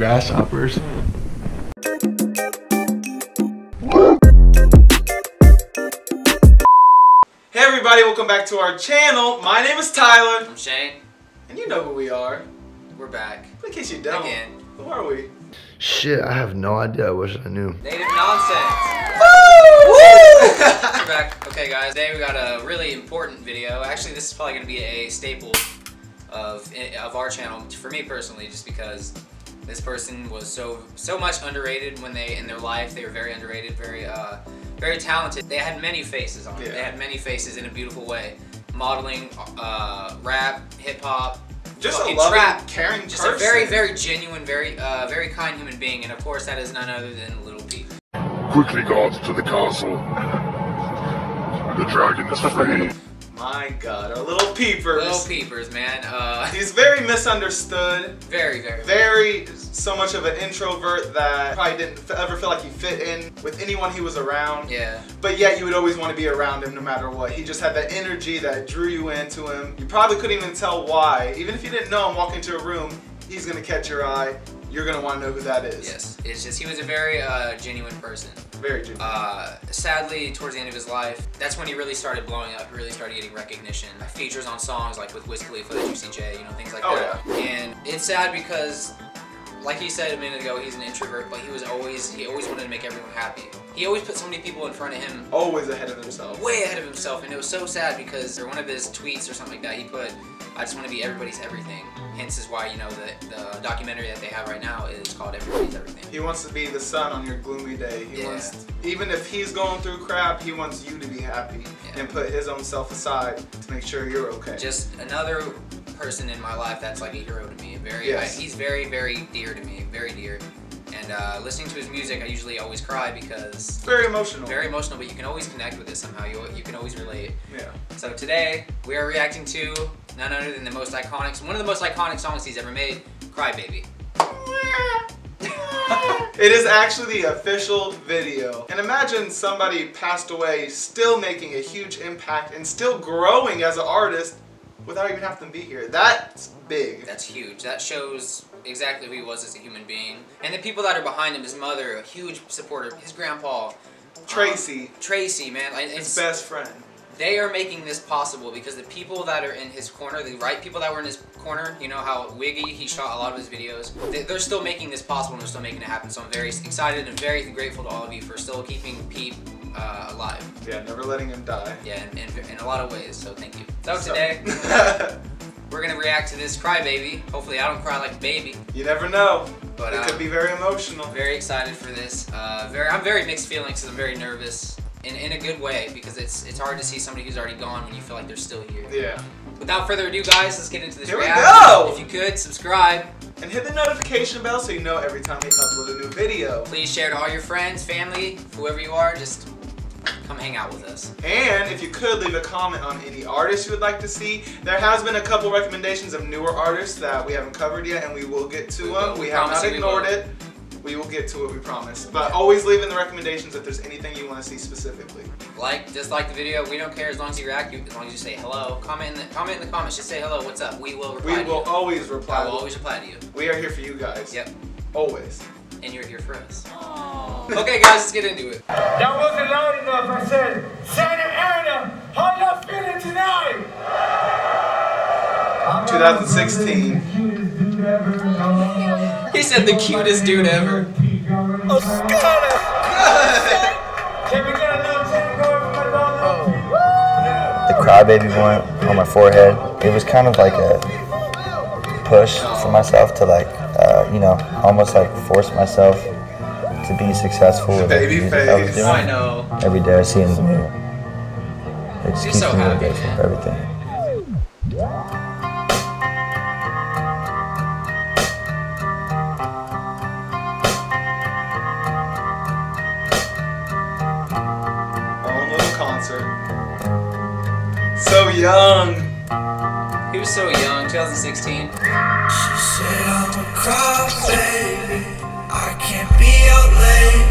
grasshoppers. Hey everybody, welcome back to our channel. My name is Tyler. I'm Shane. And you know who we are. We're back. In case you don't. Again. Who are we? Shit, I have no idea. I wish I knew. Native Nonsense. Woo! We're back. Okay guys, today we got a really important video. Actually, this is probably going to be a staple of our channel for me personally, just because this person was so much underrated when in their life. They were very underrated, very talented. They had many faces on it. They had many faces in a beautiful way. Modeling, rap, hip hop, just a loving, trap, caring just person. a very genuine, very kind human being, and of course that is none other than Lil Peep. Quickly guards to the castle. The dragon is free. My God, our little peepers. Little Peepers, man. He's very misunderstood. Very. So much of an introvert that probably didn't ever feel like he fit in with anyone he was around. Yeah. But yet you would always want to be around him no matter what. He just had that energy that drew you into him. You probably couldn't even tell why. Even if you didn't know him, walk into a room, he's gonna catch your eye. You're gonna want to know who that is. Yes. It's just he was a very genuine person. Very genuine. Sadly, towards the end of his life, that's when he really started blowing up, really started getting recognition. Features on songs like with Wiz Khalifa, Juicy J, things like that. Yeah. And it's sad because, like he said a minute ago, he's an introvert, but he always wanted to make everyone happy. He always put so many people in front of him. Always ahead of himself. Way ahead of himself, and it was so sad because one of his tweets or something like that, he put, "I just want to be everybody's everything." Hence is why, the documentary that they have right now is called Everybody's Everything. He wants to be the sun on your gloomy day. He wants, even if he's going through crap, he wants you to be happy and put his own self aside to make sure you're okay. Just another person in my life that's like a hero to me. He's very dear to me, very dear. And listening to his music, I usually always cry because very emotional. Very emotional, but you can always connect with it somehow. You can always relate. Yeah. So today we are reacting to none other than one of the most iconic songs he's ever made, "Cry Baby." It is actually the official video. And imagine somebody passed away still making a huge impact and still growing as an artist without even having to be here. That's big. That's huge. That shows exactly who he was as a human being. And the people that are behind him, his mother, a huge supporter, his grandpa. Tracy, man. his best friend. They are making this possible because the people that are in his corner, the right people that were in his corner, you know how Wiggy, he shot a lot of his videos, they're still making this possible and they're still making it happen. So I'm very excited and very grateful to all of you for still keeping Peep alive. Yeah, never letting him die. Yeah, in a lot of ways, so thank you. So today, we're going to react to this "Cry Baby." Hopefully I don't cry like a baby. You never know, but it could be very emotional. Very excited for this. I'm very mixed feelings because I'm very nervous. In a good way, because it's hard to see somebody who's already gone when you feel like they're still here. Yeah. Without further ado, guys, let's get into this reaction. Here we go! If you could, subscribe. And hit the notification bell so you know every time we upload a new video. Please share to all your friends, family, whoever you are, just come hang out with us. And if you could, leave a comment on any artists you would like to see. There has been a couple recommendations of newer artists that we haven't covered yet, and we will get to them. We have not ignored it. We will get to it, we promise. But always leave in the recommendations if there's anything you want to see specifically. Dislike the video. We don't care as long as you react. As long as you say hello. Comment in the comments. Just say hello. What's up? We will reply to you. We will always reply. I will always reply to you. We are here for you guys. Yep. Always. And you're here for us. Okay, guys, let's get into it. That wasn't loud enough. I said, Santa Ana, how y'all feeling tonight? 2016. He said the cutest dude ever. Oh, Scott! Can we get a little The crybaby one on my forehead, it was kind of like a push for myself to almost like force myself to be successful with the music I was doing. I know. Every day I see him in the mirror. It just keeps so me happy. grateful for everything. So young. He was so young, 2016. She said I'm a cry baby, I can't be out late.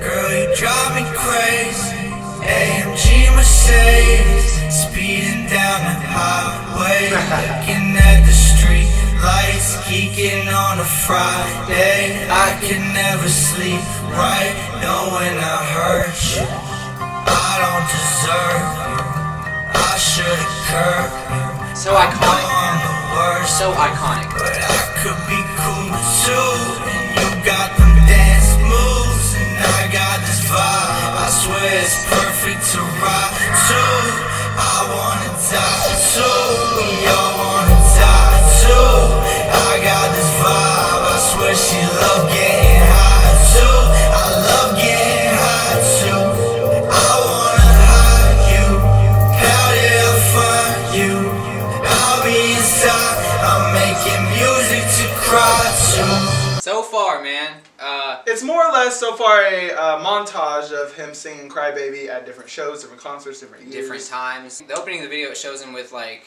Girl, you drive me crazy. AMG Mercedes, speeding down the highway, looking at the street lights. geeking on a Friday. I can never sleep right, knowing I hurt you. I don't deserve you. I should've curbed you. So iconic, I'm the worst, so iconic. but I could be cool too. And you got them dance moves, and I got this vibe. I swear it's perfect to ride to. I wanna die too. We all wanna die too. I got this vibe. I swear she love getting high too. I love getting high too. I wanna hide you. How did I find you? I'll be inside. I'm making music to cry to. So far, man. It's more or less so far a montage of him singing Crybaby at different shows, different concerts, different years. Different times. The opening of the video, it shows him with like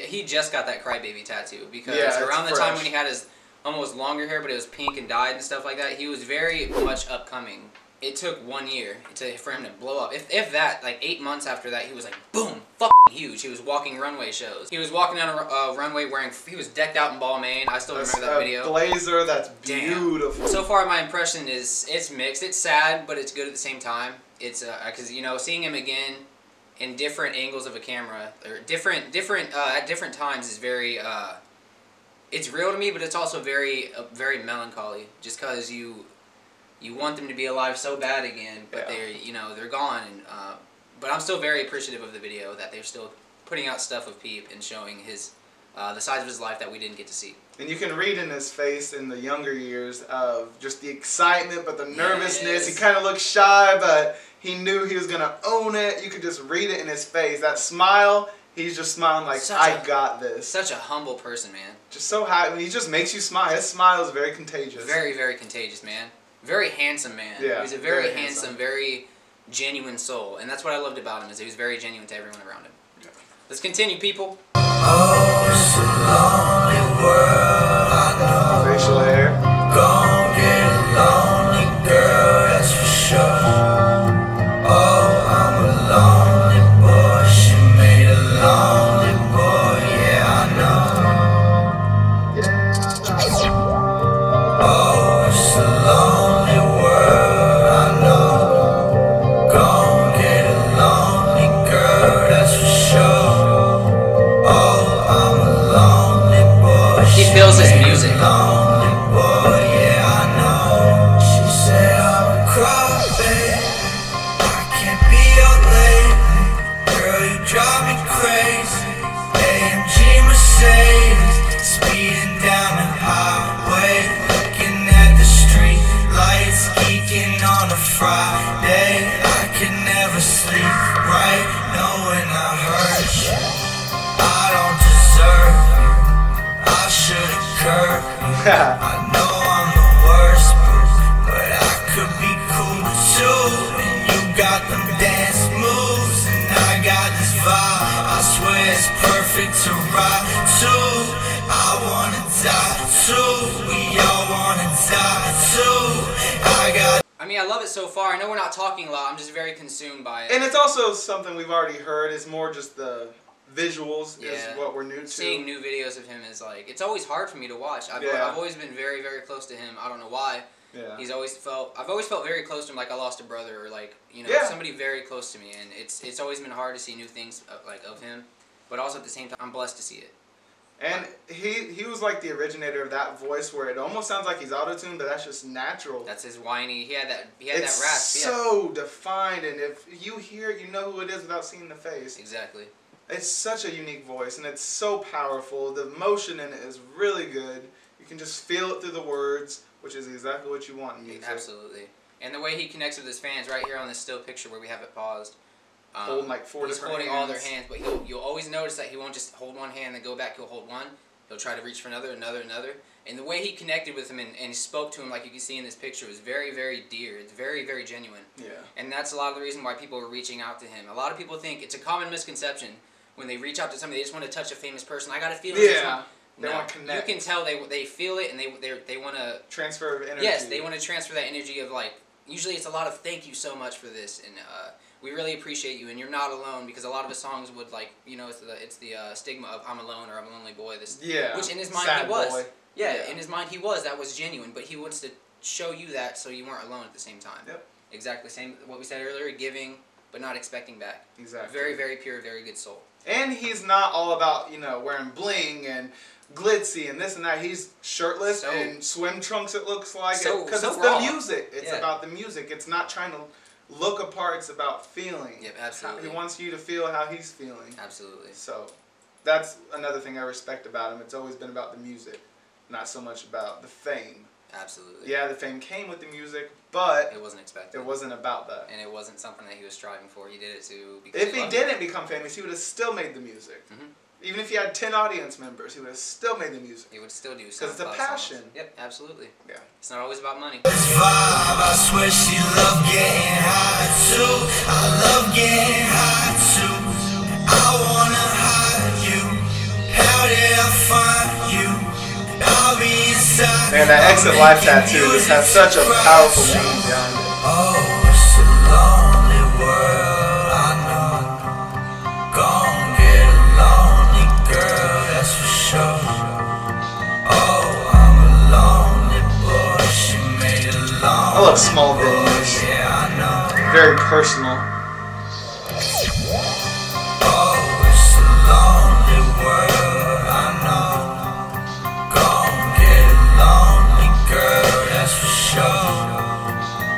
he just got that Crybaby tattoo because around the time when he had his almost longer hair, but it was pink and dyed and stuff like that, he was very much upcoming. It took 1 year for him to blow up. If that, like 8 months after that, he was like boom, fucking huge. He was walking runway shows. He was walking down a runway wearing, he was decked out in Balmain. I still remember that video. Blazer, that's beautiful. Damn. So far, my impression is it's mixed. It's sad, but it's good at the same time. It's because you know, seeing him again in different angles of a camera or different at different times is very it's real to me, but it's also very melancholy. Just because you want them to be alive so bad again, but they're gone. And but I'm still very appreciative of the video that they're still putting out stuff of Peep and showing his the sides of his life that we didn't get to see. And you can read in his face in the younger years of just the excitement, but the nervousness. He kind of looked shy, but he knew he was gonna own it. You could just read it in his face. That smile. He's just smiling like, I got this. Such a humble person, man. Just so happy. I mean, he just makes you smile. His smile is very contagious. Very, very contagious, man. Very handsome man. Yeah, He's a very handsome, very genuine soul. And that's what I loved about him, is he was very genuine to everyone around him. Yeah. Let's continue, people. Oh, it's a lonely world, I know. Facial hair. Gon' get a lonely girl, that's for sure. Oh, I'm a lonely boy, she made a lonely boy, yeah, I know. Oh, it's a lonely world, I know. Gon' get a lonely girl, that's for sure. Oh, I'm a lonely boy. He feels his music. Lonely boy, yeah, I know. She said I'm a crybaby. I can't be your lady. Girl, you drive me crazy. AMG Mercedes, speeding down the highway, looking at the street lights, geeking on a Friday. I can never sleep right, knowing I hurt you. I don't deserve you. I should've curbed you. I know I'm the worst, but I could be cool too. And you got them dance moves, and I got this vibe. I swear it's perfect to ride to. I wanna die too. We all wanna die too. I mean, I love it so far. I know we're not talking a lot. I'm just very consumed by it. And it's also something we've already heard. It's more just the visuals is what we're new to. Seeing new videos of him is like, it's always hard for me to watch. I've always been very, very close to him. I don't know why. Yeah. I've always felt very close to him, like I lost a brother, or like, you know, somebody very close to me. And it's always been hard to see new things of him, but also at the same time, I'm blessed to see it. And he was like the originator of that voice where it almost sounds like he's auto-tuned, but that's just natural. That's his whiny. He had that rasp. It's so defined, and if you hear it, you know who it is without seeing the face. Exactly. It's such a unique voice, and it's so powerful. The emotion in it is really good. You can just feel it through the words, which is exactly what you want in music. Absolutely. And the way he connects with his fans right here on this still picture where we have it paused. Holding like four different hands. He's holding all their hands, but you'll always notice that he won't just hold one hand and go back. He'll hold one. He'll try to reach for another. And the way he connected with him and he spoke to him, like you can see in this picture, was very, very dear. It's very, very genuine. Yeah. And that's a lot of the reason why people are reaching out to him. A lot of people think it's a common misconception when they reach out to somebody, they just want to touch a famous person. I got a feeling. Yeah. They want to connect. You can tell they feel it, and they want to transfer of energy. Yes, they want to transfer that energy of like. Usually it's a lot of thank you so much for this, and we really appreciate you, and you're not alone, because a lot of his songs would, like, you know, it's the stigma of I'm alone or I'm a lonely boy. Which in his mind sad he was. boy. Yeah, in his mind he was. That was genuine, but he wants to show you that so you weren't alone at the same time. Yep. Exactly same what we said earlier, giving but not expecting back. Exactly. Very, very pure, very good soul. And he's not all about, you know, wearing bling and glitzy and this and that. He's shirtless and swim trunks, it looks like. Because it's raw. the music. It's about the music. It's not trying to look apart. It's about feeling. Yep, absolutely. He wants you to feel how he's feeling. Absolutely. So that's another thing I respect about him. It's always been about the music, not so much about the fame. Absolutely. Yeah, the fame came with the music, but it wasn't expected. It wasn't about that. And it wasn't something that he was striving for. He did it to because if he didn't become famous, he would have still made the music. Even if he had 10 audience members, he would have still made the music. He would still do because it's a SoundCloud passion. songs. Yep, absolutely. Yeah. It's not always about money. This vibe, I swear she love getting high too. I love getting high too. I wanna hide you. How did I find you? I'll be inside. Man, that Exit Life tattoo just has such a powerful meaning behind it. Oh, it's a lonely world, I know. Gon' get a lonely girl, that's for sure. Oh, I'm a lonely boy, she made it long. I love small videos. Yeah, I know. Very personal. Oh, it's a lonely world, I know. Gon' get a lonely girl, that's for sure.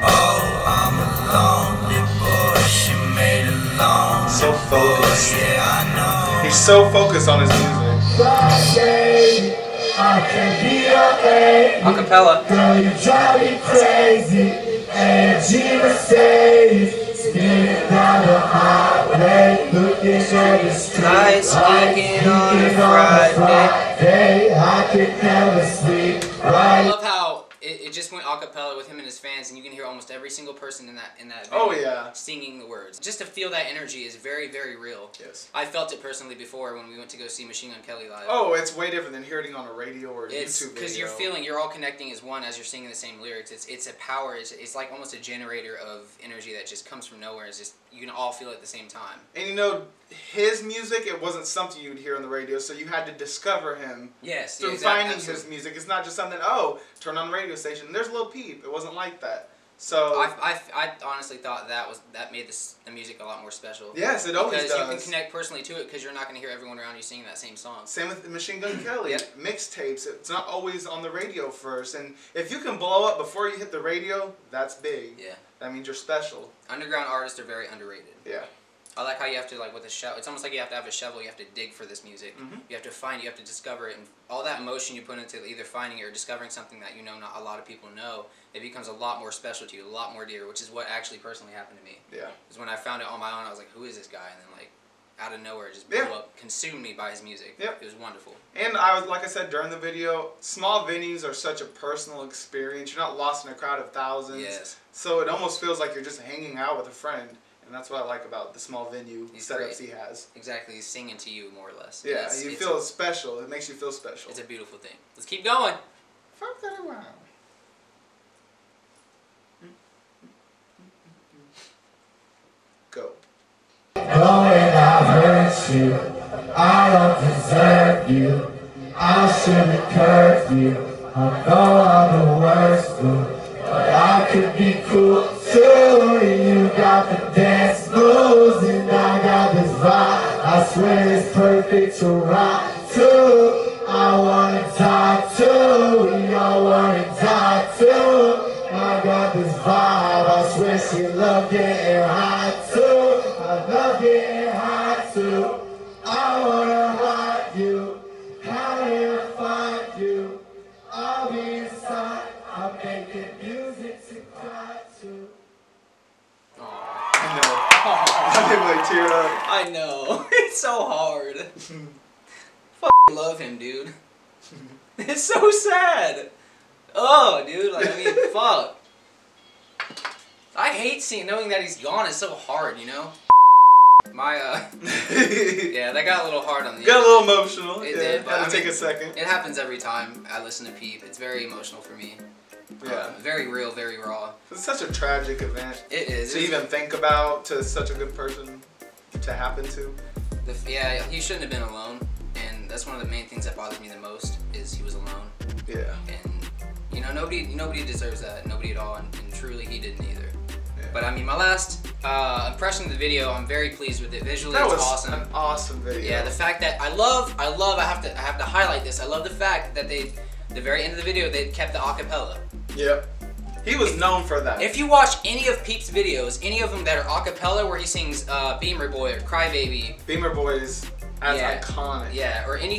Oh, I'm a lonely boy, she made it long. So focused. Yeah, I know. He's so focused on his music. Friday, I can be your A. Acapella. Girl, you drive me crazy. AMG Mercedes, spinning down the highway, looking at the street. Nice speaking on a Friday. I can never sleep. I love how it just went a cappella with him and his fans, and you can hear almost every single person in that video Oh, yeah. singing the words. Just to feel that energy is very, very real. Yes. I felt it personally before when we went to go see Machine Gun Kelly live. Oh, it's way different than hearing it on a radio or a It's YouTube video. because you're all connecting as one as you're singing the same lyrics. It's a power. It's like almost a generator of energy that just comes from nowhere. It's just you can all feel it at the same time. And you know, his music, it wasn't something you'd hear on the radio, so you had to discover him. Yes, Through finding his music. It's not just something, oh, turn on the radio station, there's Lil Peep. It wasn't like that. So I honestly thought that made the music a lot more special. Yes, it always does. Because you can connect personally to it because you're not going to hear everyone around you singing that same song. Same with Machine Gun Kelly. Yep. Mixtapes, it's not always on the radio first. And if you can blow up before you hit the radio, that's big. Yeah. That means you're special. Underground artists are very underrated. Yeah. I like how you have to, like, with a shovel, it's almost like you have to have a shovel, you have to dig for this music. You have to find it, you have to discover it, and all that emotion you put into either finding it or discovering something that you know not a lot of people know, it becomes a lot more special to you, a lot more dear, which is what actually personally happened to me. Yeah. Because when I found it on my own, I was like, who is this guy? And then, like, out of nowhere, it just blew up, consumed me by his music. Yep. It was wonderful. And like I said during the video, small venues are such a personal experience. You're not lost in a crowd of thousands. Yes. So it almost feels like you're just hanging out with a friend. And that's what I like about the small venue He's setups great. he has. Exactly, he's singing to you, more or less. Yeah, you feel special. It makes you feel special. It's a beautiful thing. Let's keep going. Fuck that around. Go. Knowing I've hurt you, I don't deserve you. I should've curved you. I know I'm the worst, but I could be cool too. You got the dance moves and I got this vibe. I swear it's perfect to rock too. I wanna die too. We all wanna die too. I got this vibe. I swear she love getting high too. I love getting high too. I wanna hide you. How did I find you? I'll be inside. I'm making music to cry to. I know. I think like teared up. I know. It's so hard. Fucking love him, dude. It's so sad. Oh, dude. Like, I mean, fuck. I hate knowing that he's gone. It's so hard, you know? My, yeah, that got a little hard on the Got a end. little emotional. It yeah, did, but had to I take mean, a second. It happens every time I listen to Peep. It's very emotional for me. Yeah. Very real, very raw. It's such a tragic event. It is. To even think about, to such a good person to happen to. Yeah, he shouldn't have been alone, and that's one of the main things that bothers me the most is he was alone. Yeah. And you know, nobody deserves that. Nobody at all, and truly he didn't either. Yeah. But I mean, my last impression of the video, I'm very pleased with it. Visually, That it's was awesome. an awesome video. Yeah, the fact that I have to highlight this. I love the fact that the very end of the video, they kept the acapella. Yep. He was known for that. If you watch any of Peep's videos, any of them that are acapella where he sings Beamer Boy or Crybaby. Beamer Boy is as iconic. Yeah, or any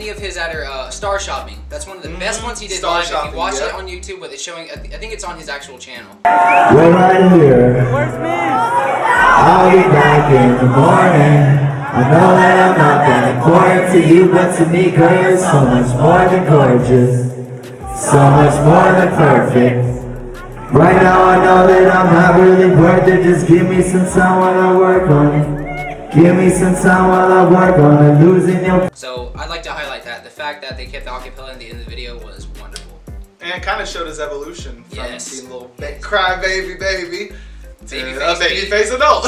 of his other Star Shopping. That's one of the best ones he did Star live. If Shopping, you watch yep. it on YouTube, but it's showing, I think it's on his actual channel. We're right here. Where's me? I'll be back in the morning. I know that I'm not that important to you, but to me, girl, you're so much more than gorgeous. So much more than perfect. Right now I know that I'm not really worth it. Just give me some time while I work on it. Give me some time while I work on it. Losing your... So I'd like to highlight that. The fact that they kept the acapella in the end of the video was wonderful. And it kind of showed his evolution from Yes. being a little crybaby baby to Babyface a babyface adult.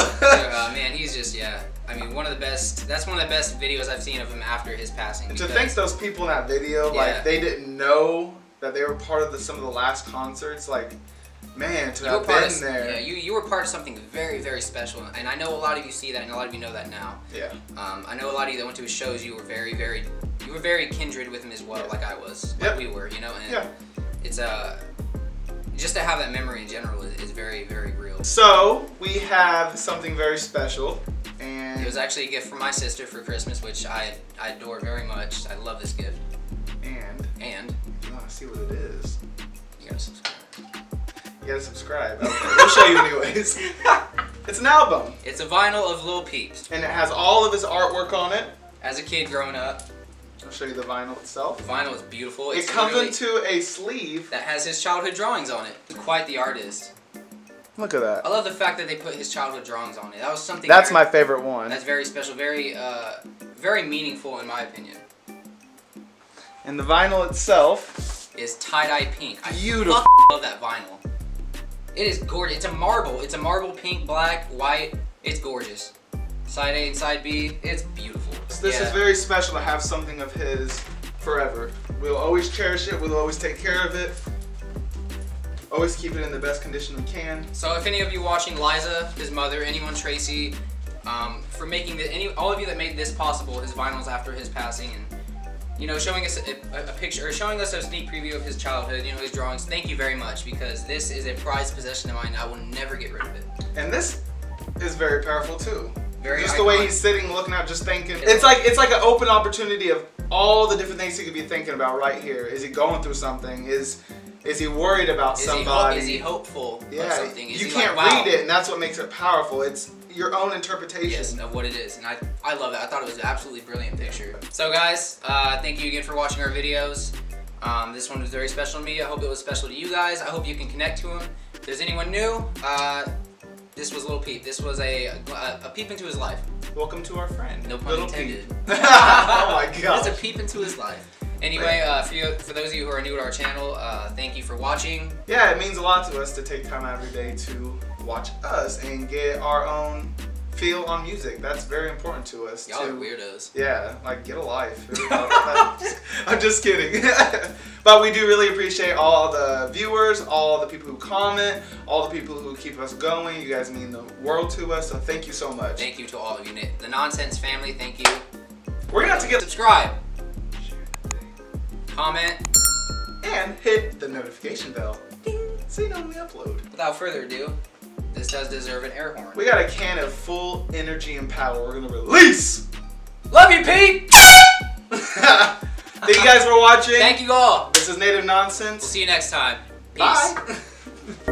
Man, he's just, I mean, one of the best, that's one of the best videos I've seen of him after his passing. And to think those people in that video, like, they didn't know that they were part of some of the last concerts, like, man, to have been there. Yeah, you were part of something very, very special, and I know a lot of you see that, and a lot of you know that now. Yeah. I know a lot of you that went to his shows. You were very kindred with him as well, like I was, like we were, you know. And it's just to have that memory in general is very, very real. So we have something very special, and it was actually a gift from my sister for Christmas, which I adore very much. I love this gift. And you want to see what it is? You gotta subscribe. You gotta subscribe. Okay, we'll show you anyways. It's an album. It's a vinyl of Lil Peep. And it has all of his artwork on it. As a kid growing up. I'll show you the vinyl itself. The vinyl is beautiful. It comes into a sleeve that has his childhood drawings on it. Quite the artist. Look at that. I love the fact that they put his childhood drawings on it. That was something. That's my favorite one. That's very special, very meaningful in my opinion. And the vinyl itself is tie-dye pink. Beautiful. I love that vinyl. It is gorgeous. It's a marble. It's a marble pink, black, white. It's gorgeous. Side A and side B. It's beautiful. This is very special to have something of his forever. We'll always cherish it. We'll always take care of it. Always keep it in the best condition we can. So if any of you watching, Liza, his mother, anyone, Tracy, for making all of you that made this possible, his vinyls after his passing, and you know, showing us a picture, or showing us a sneak preview of his childhood, you know, his drawings. Thank you very much, because this is a prized possession of mine. I will never get rid of it. And this is very powerful too. Just Very the way iconic. he's sitting, looking out, just thinking. It's like an open opportunity of all the different things he could be thinking about right here. Is he going through something? Is he worried about somebody? Is he hopeful of something? You can't read it, and that's what makes it powerful. It's your own interpretation of what it is, and I love that. I thought it was an absolutely brilliant picture. So guys, thank you again for watching our videos. This one was very special to me. I hope it was special to you guys. I hope you can connect to him. If there's anyone new, this was Lil Peep. This was a peep into his life. Welcome to our friend. No pun intended. Oh my god. It's a peep into his life. Anyway, for those of you who are new to our channel, thank you for watching. Yeah, it means a lot to us to take time out every day to watch us and get our own feel on music. That's very important to us. Y'all are weirdos. Yeah, like, get a life. I'm just kidding. But we do really appreciate all the viewers, all the people who comment, all the people who keep us going. You guys mean the world to us, so thank you so much. Thank you to all of you. The Nonsense family, thank you. We're gonna have to get subscribe, comment, and hit the notification bell. Ding, so you know when we upload. Without further ado, this does deserve an air horn. We got a can of full energy and power we're gonna release. Love you, Pete! Thank you guys for watching. Thank you all. This is Native Nonsense. We'll see you next time. Peace. Bye.